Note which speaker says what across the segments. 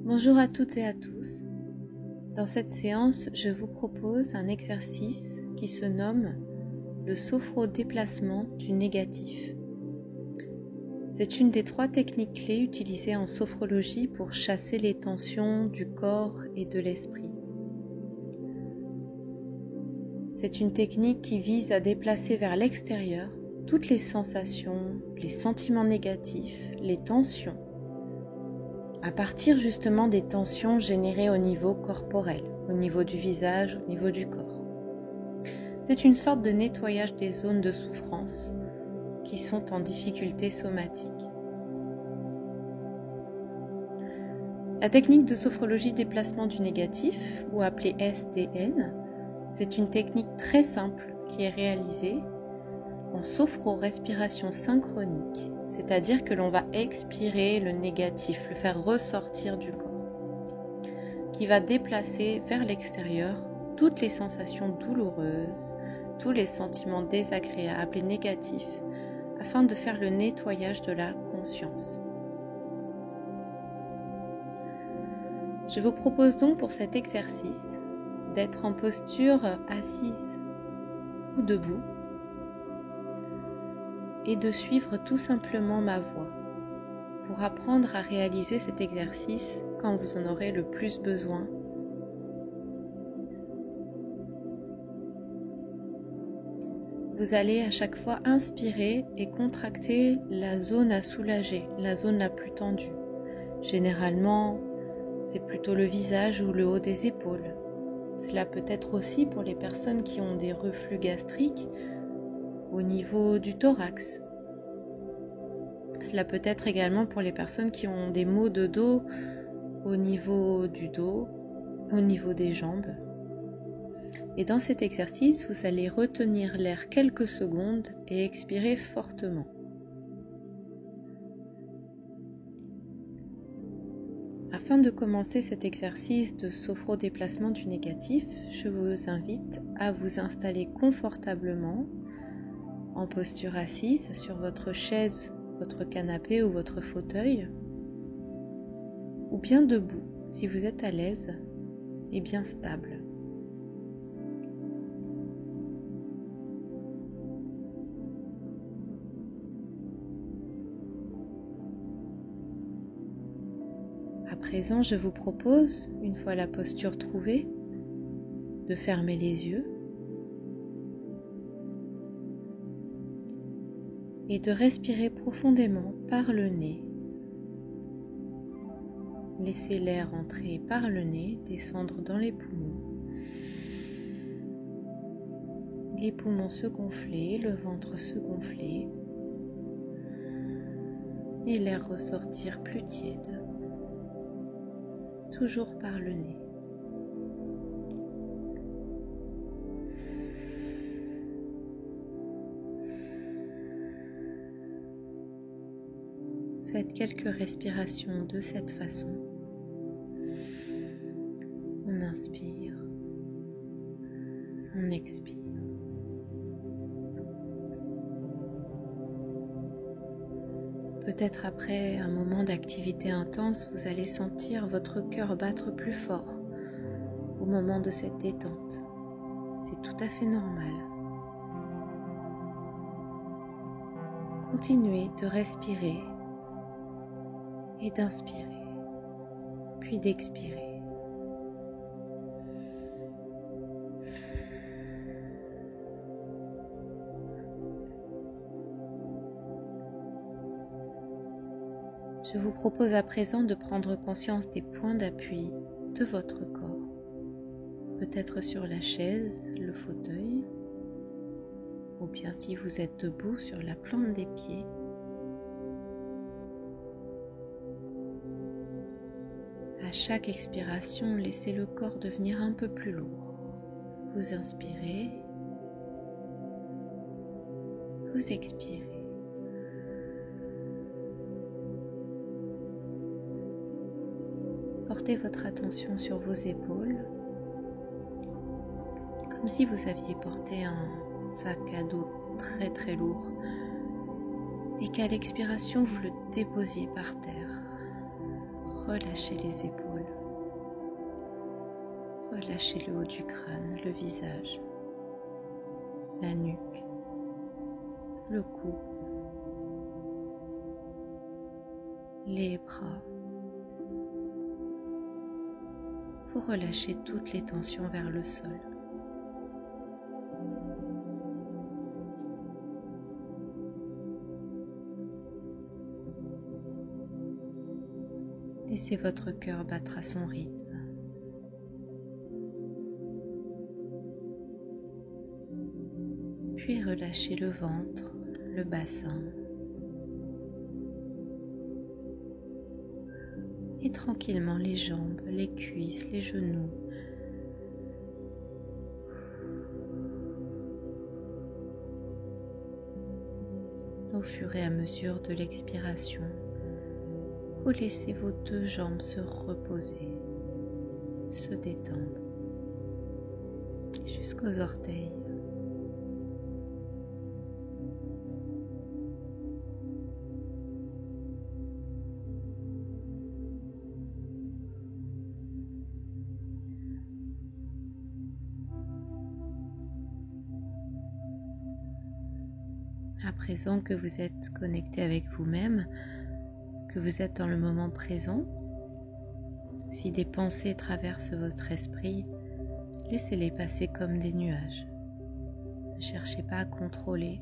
Speaker 1: Bonjour à toutes et à tous. Dans cette séance, je vous propose un exercice qui se nomme le sophro-déplacement du négatif. C'est une des 3 techniques clés utilisées en sophrologie pour chasser les tensions du corps et de l'esprit. C'est une technique qui vise à déplacer vers l'extérieur toutes les sensations, les sentiments négatifs, les tensions, à partir justement des tensions générées au niveau corporel, au niveau du visage, au niveau du corps. C'est une sorte de nettoyage des zones de souffrance qui sont en difficulté somatique. La technique de sophrologie déplacement du négatif, ou appelée SDN, c'est une technique très simple qui est réalisée en sophro-respiration synchronique, c'est-à-dire que l'on va expirer le négatif, le faire ressortir du corps, qui va déplacer vers l'extérieur toutes les sensations douloureuses, tous les sentiments désagréables et négatifs, afin de faire le nettoyage de la conscience. Je vous propose donc pour cet exercice d'être en posture assise ou debout et de suivre tout simplement ma voix pour apprendre à réaliser cet exercice quand vous en aurez le plus besoin. Vous allez à chaque fois inspirer et contracter la zone à soulager, la zone la plus tendue. Généralement, c'est plutôt le visage ou le haut des épaules. Cela peut être aussi pour les personnes qui ont des reflux gastriques au niveau du thorax. Cela peut être également pour les personnes qui ont des maux de dos au niveau du dos, au niveau des jambes. Et dans cet exercice, vous allez retenir l'air quelques secondes et expirer fortement. Afin de commencer cet exercice de sophro-déplacement du négatif, je vous invite à vous installer confortablement en posture assise sur votre chaise, votre canapé ou votre fauteuil, ou bien debout si vous êtes à l'aise et bien stable. À présent, je vous propose, une fois la posture trouvée, de fermer les yeux et de respirer profondément par le nez. Laissez l'air entrer par le nez, descendre dans les poumons. Les poumons se gonfler, le ventre se gonfler et l'air ressortir plus tiède. Toujours par le nez. Faites quelques respirations de cette façon. On inspire, on expire. Peut-être après un moment d'activité intense, vous allez sentir votre cœur battre plus fort au moment de cette détente. C'est tout à fait normal. Continuez de respirer et d'inspirer, puis d'expirer. Je vous propose à présent de prendre conscience des points d'appui de votre corps, peut-être sur la chaise, le fauteuil, ou bien si vous êtes debout sur la plante des pieds. À chaque expiration, laissez le corps devenir un peu plus lourd. Vous inspirez, vous expirez. Portez votre attention sur vos épaules, comme si vous aviez porté un sac à dos très très lourd et qu'à l'expiration vous le déposiez par terre. Relâchez les épaules. Relâchez le haut du crâne, le visage, la nuque, le cou, les bras. Vous relâchez toutes les tensions vers le sol. Laissez votre cœur battre à son rythme. Puis relâchez le ventre, le bassin. Et tranquillement les jambes, les cuisses, les genoux. Au fur et à mesure de l'expiration, vous laissez vos deux jambes se reposer, se détendre jusqu'aux orteils. À présent que vous êtes connecté avec vous-même, que vous êtes dans le moment présent, si des pensées traversent votre esprit, laissez-les passer comme des nuages. Ne cherchez pas à contrôler.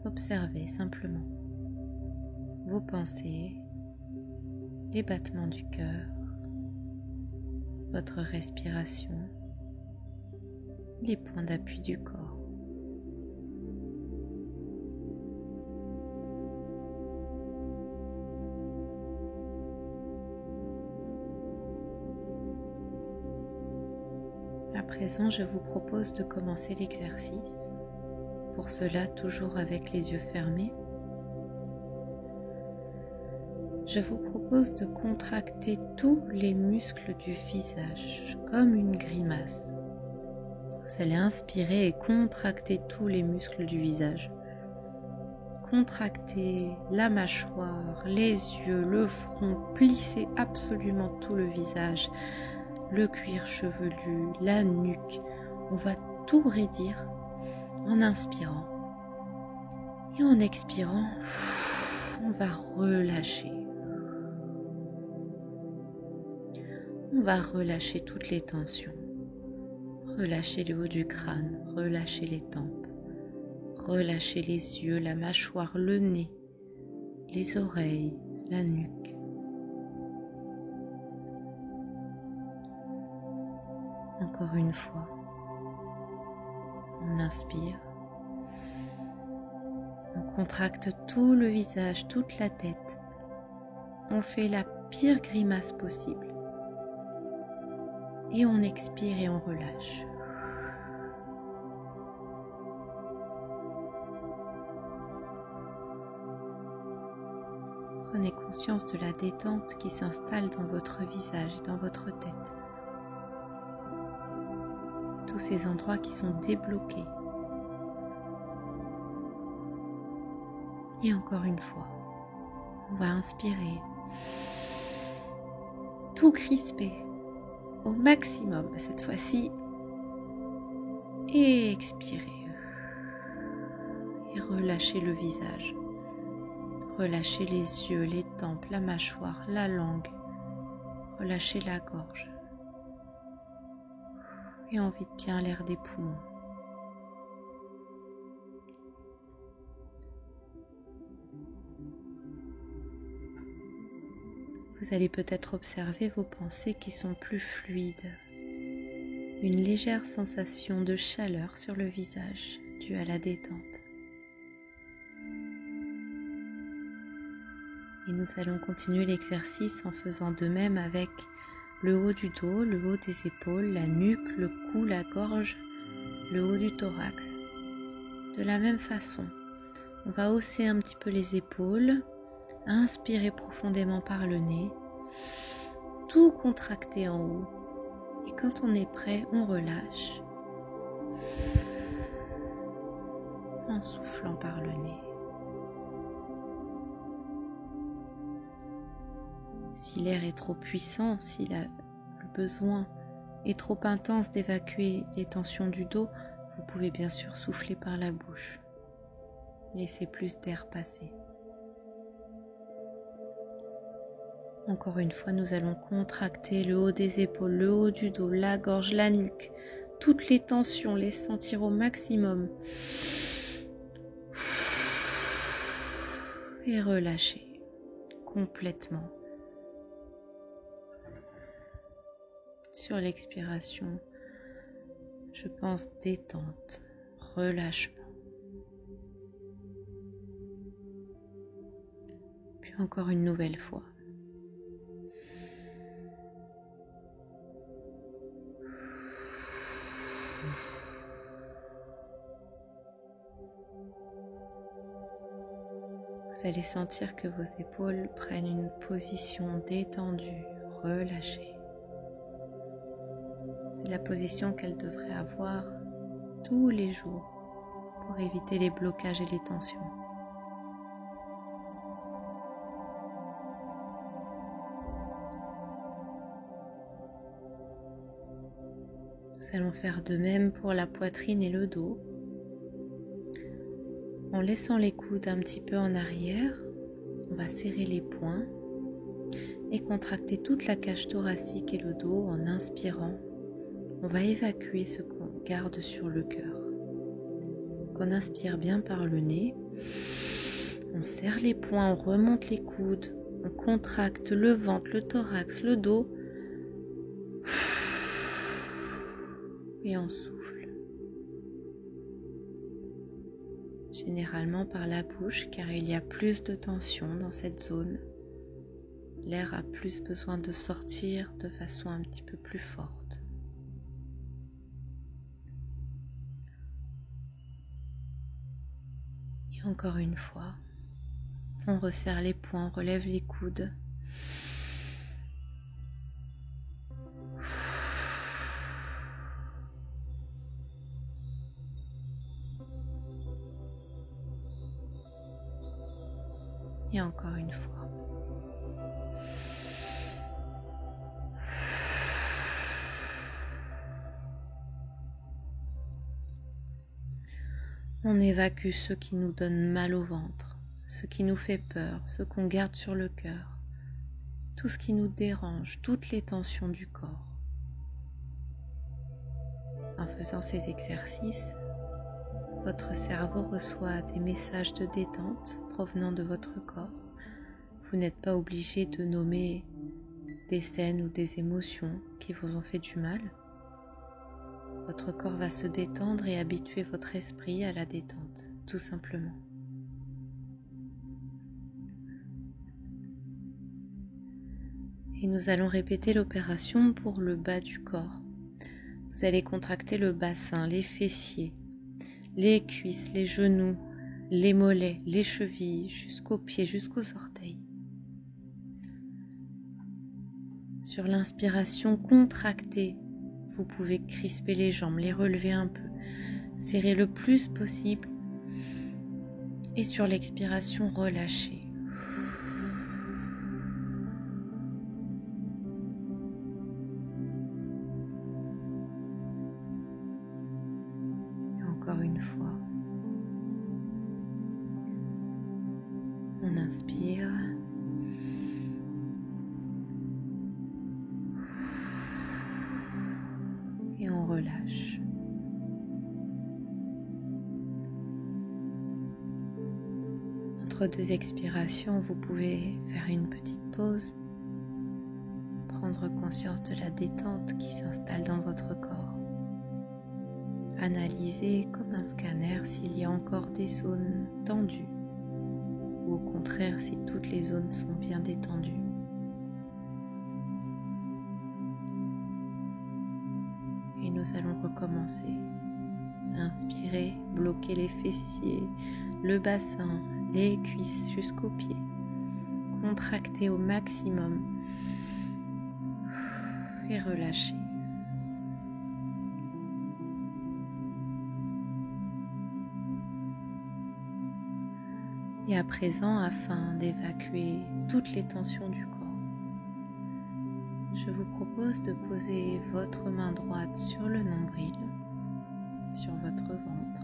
Speaker 1: Observez simplement vos pensées, les battements du cœur, votre respiration, les points d'appui du corps. À présent, je vous propose de commencer l'exercice. Pour cela, toujours avec les yeux fermés. Je vous propose de contracter tous les muscles du visage, comme une grimace. Vous allez inspirer et contracter tous les muscles du visage. Contractez la mâchoire, les yeux, le front, plissez absolument tout le visage. Le cuir chevelu, la nuque, on va tout raidir en inspirant et en expirant, on va relâcher. On va relâcher toutes les tensions, relâcher le haut du crâne, relâcher les tempes, relâcher les yeux, la mâchoire, le nez, les oreilles, la nuque. Encore une fois, on inspire, on contracte tout le visage, toute la tête, on fait la pire grimace possible et on expire et on relâche. Prenez conscience de la détente qui s'installe dans votre visage et dans votre tête. Tous ces endroits qui sont débloqués. Et encore une fois, on va inspirer, tout crisper au maximum cette fois-ci, et expirer. Et relâcher le visage, relâcher les yeux, les tempes, la mâchoire, la langue, relâcher la gorge. Et on vide bien l'air des poumons. Vous allez peut-être observer vos pensées qui sont plus fluides. Une légère sensation de chaleur sur le visage due à la détente. Et nous allons continuer l'exercice en faisant de même avec le haut du dos, le haut des épaules, la nuque, le cou, la gorge, le haut du thorax. De la même façon, on va hausser un petit peu les épaules, inspirer profondément par le nez, tout contracter en haut. Et quand on est prêt, on relâche en soufflant par le nez. Si l'air est trop puissant, si le besoin est trop intense d'évacuer les tensions du dos, vous pouvez bien sûr souffler par la bouche. Laissez plus d'air passer. Encore une fois, nous allons contracter le haut des épaules, le haut du dos, la gorge, la nuque. Toutes les tensions, les sentir au maximum. Et relâcher complètement. Sur l'expiration, je pense détente, relâchement. Puis encore une nouvelle fois. Vous allez sentir que vos épaules prennent une position détendue, relâchée. C'est la position qu'elles devraient avoir tous les jours pour éviter les blocages et les tensions. Nous allons faire de même pour la poitrine et le dos. En laissant les coudes un petit peu en arrière, on va serrer les poings et contracter toute la cage thoracique et le dos en inspirant. On va évacuer ce qu'on garde sur le cœur. On inspire bien par le nez, on serre les poings, on remonte les coudes, on contracte le ventre, le thorax, le dos et on souffle. Généralement par la bouche car il y a plus de tension dans cette zone. L'air a plus besoin de sortir de façon un petit peu plus forte. Et encore une fois, on resserre les poings, on relève les coudes. Et encore une fois. On évacue ce qui nous donne mal au ventre, ce qui nous fait peur, ce qu'on garde sur le cœur, tout ce qui nous dérange, toutes les tensions du corps. En faisant ces exercices, votre cerveau reçoit des messages de détente provenant de votre corps. Vous n'êtes pas obligé de nommer des scènes ou des émotions qui vous ont fait du mal. Votre corps va se détendre et habituer votre esprit à la détente, tout simplement. Et nous allons répéter l'opération pour le bas du corps. Vous allez contracter le bassin, les fessiers, les cuisses, les genoux, les mollets, les chevilles, jusqu'aux pieds, jusqu'aux orteils. Sur l'inspiration, contractez. Vous pouvez crisper les jambes, les relever un peu, serrer le plus possible. Et sur l'expiration, relâchez. Et encore une fois. On inspire. Et on relâche. Entre deux expirations, vous pouvez faire une petite pause, prendre conscience de la détente qui s'installe dans votre corps. Analyser comme un scanner s'il y a encore des zones tendues ou au contraire si toutes les zones sont bien détendues. Et nous allons recommencer. Inspirez, bloquez les fessiers, le bassin, les cuisses jusqu'aux pieds. Contractez au maximum et relâchez. Et à présent, afin d'évacuer toutes les tensions du corps, je vous propose de poser votre main droite sur le nombril, sur votre ventre.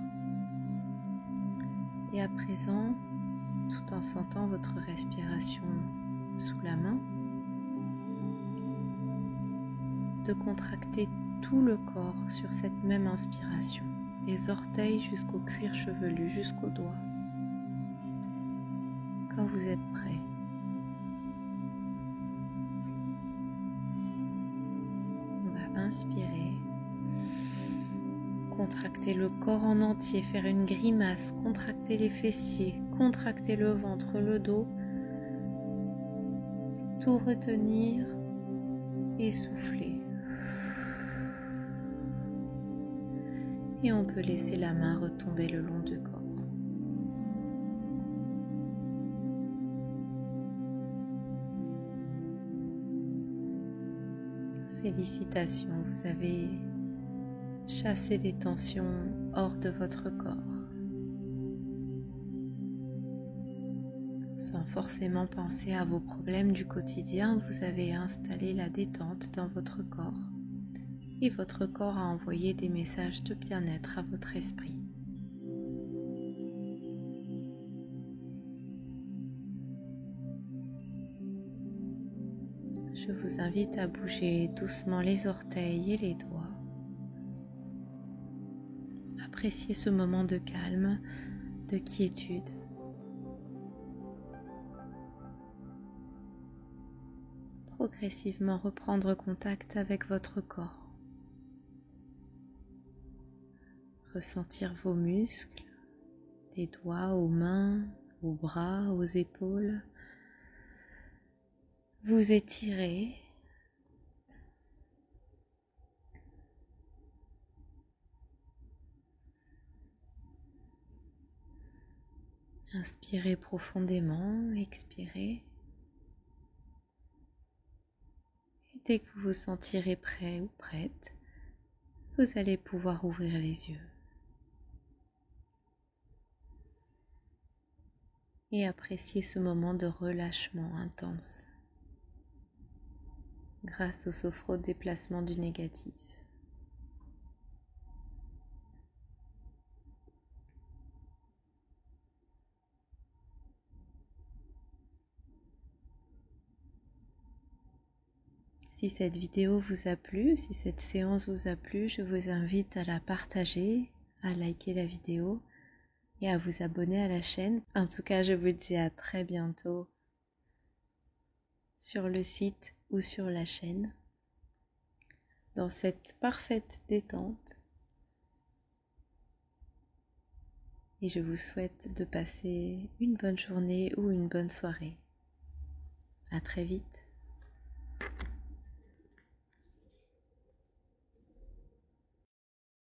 Speaker 1: Et à présent, tout en sentant votre respiration sous la main, de contracter tout le corps sur cette même inspiration, des orteils jusqu'au cuir chevelu, jusqu'aux doigts. Quand vous êtes prêt, on va inspirer, contracter le corps en entier, faire une grimace, contracter les fessiers, contracter le ventre, le dos, tout retenir et souffler. Et on peut laisser la main retomber le long du corps. Félicitations, vous avez chassé les tensions hors de votre corps. Sans forcément penser à vos problèmes du quotidien, vous avez installé la détente dans votre corps. Et votre corps a envoyé des messages de bien-être à votre esprit. Je vous invite à bouger doucement les orteils et les doigts. Appréciez ce moment de calme, de quiétude. Progressivement reprendre contact avec votre corps. Ressentir vos muscles, des doigts aux mains, aux bras, aux épaules. Vous étirez. Inspirez profondément, expirez. Et dès que vous vous sentirez prêt ou prête, vous allez pouvoir ouvrir les yeux. Et apprécier ce moment de relâchement intense grâce au sophro-déplacement du négatif. Si cette vidéo vous a plu, si cette séance vous a plu, je vous invite à la partager, à liker la vidéo et à vous abonner à la chaîne. En tout cas, je vous dis à très bientôt sur le site ou sur la chaîne, dans cette parfaite détente. Et je vous souhaite de passer une bonne journée ou une bonne soirée. À très vite.